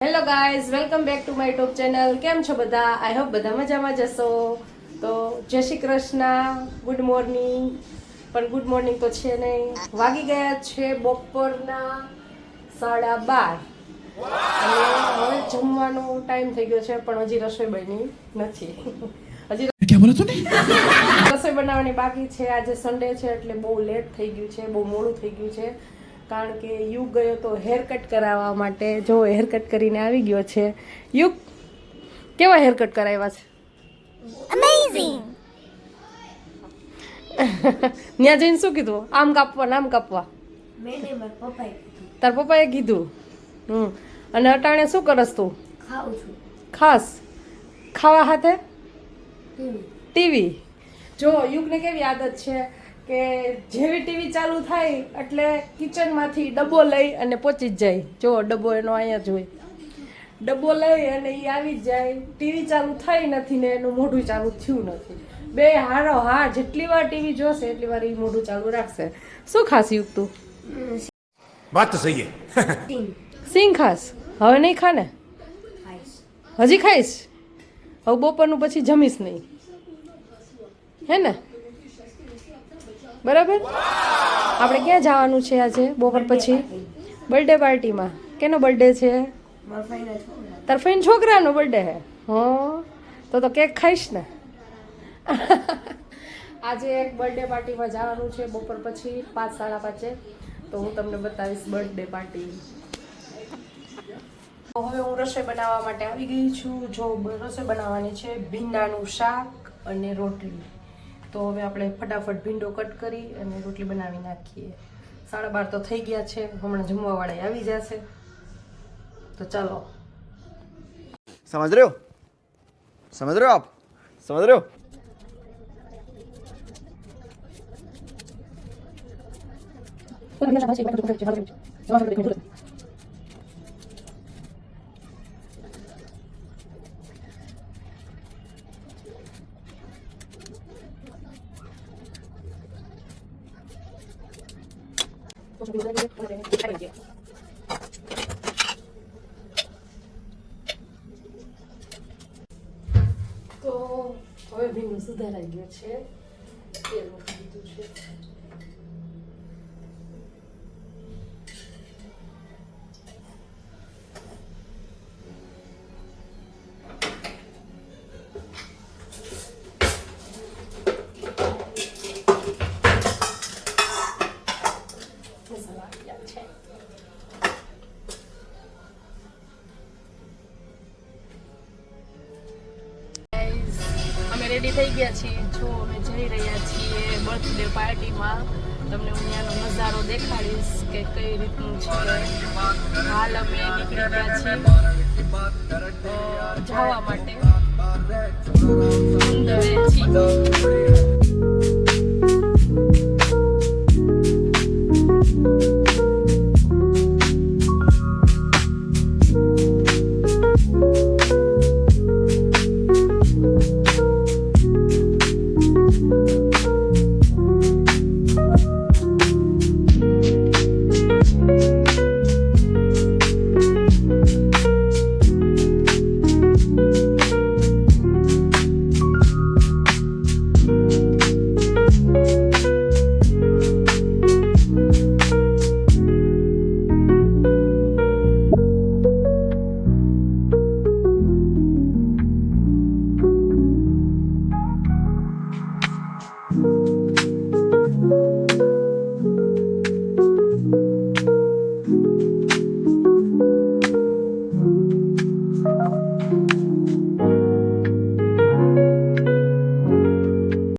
Hello guys, welcome back to my YouTube channel. કેમ છો બધા? આઈ હોપ બધા મજામાં જશો. તો જય શ્રી કૃષ્ણ, ગુડ મોર્નિંગ. પણ ગુડ મોર્નિંગ તો છે નહીં. વાગી ગયા છે બપોરના 12:30 અને હવે જમવાનો ટાઈમ થઈ ગયો છે, પણ હજી રસોઈ બની નથી. હજી क्या बोला तूने? રસોઈ બનાવવાની બાકી છે. આજે સન્ડે છે એટલે બહુ લેટ થઈ ગયું છે, બહુ મોડું થઈ ગયું છે. કારણ કે યુગ ગયો તો હેર કટ કરાવવા માટે. જો હેર કટ કરીને આવી ગયો છે. યુગ, કેવા હેર કટ કરાવ્યા છે? Amazing! ત્યાં જઈને શું કીધું? આમ કાપવા ને આમ કાપવા? મેને મારા પપ્પાએ કીધું. તાર પપ્પાએ કીધું. અને અટાણે શું કરસ તું? ખાઉં છું. ખાસ ખાવા હાથે ટીવી. ટીવી. જો યુગને કેવી આદત છે કે જેવી ટીવી ચાલુ થાય એટલે કિચનમાંથી ડબ્બો લઈ અને પહોંચી જ જાય. જો ડબ્બો એનો અહીંયા જ હોય. ડબ્બો લઈ અને એ આવી જ જાય. ટીવી ચાલુ થઈ નથી ને એનું મોઢું ચાલુ થયું નથી. બે હારો હા જેટલી વાર ટીવી જોશે એટલી વાર એ મોઢું ચાલુ રાખશે. શું ખાસ યુગ તું? बात तो सही है. ટીમ સિંગ ખાસ? હવે નહીં ખા ને? ખાઈશ. હજી ખાઈશ? હવે બપોરનું પછી જમીશ નહીં, હે ને? બરાબર. આપણે ક્યાં જવાનું છે આજે બપોર પછી? બર્થડે પાર્ટીમાં. કેનો બર્થડે છે? મારા ફાઈના છોકરા. તાર ફઈન છોકરાનો બર્થડે હે? હા, તો કેક ખાઈશ ને? આજે એક બર્થડે પાર્ટીમાં જવાનું છે બપોર પછી 5, 5:30. તો હું તમને બતાવીશ બર્થડે પાર્ટી. તો હવે હું રસોઈ બનાવવા માટે આવી ગઈ છું. જો રસોઈ બનાવવાની છે ભીંડાનું શાક અને રોટલી. તો હવે આપણે ફટાફટ ભીંડો કટ કરી અને રોટલી બનાવી નાખીએ. 12:30 તો થઈ ગયા છે. હમણાં જમવાવાળા આવી જશે. તો ચાલો. समझ रहे हो? समझ रहे हो आप? समझ रहे हो? તો હવે ભીનું સુધારાઈ ગયું છે. તેલ મૂકી દીધું છે. મસાલા આવી ગયા છે. અમે રેડી થઈ ગયા છીએ. જો અમે જઈ રહ્યા છીએ બર્થડે પાર્ટીમાં. તમને હું ત્યાંનો નજારો દેખાડીશ કે કઈ રીતનું છે. હાલ અમે નીકળી ગયા છીએ જવા માટે.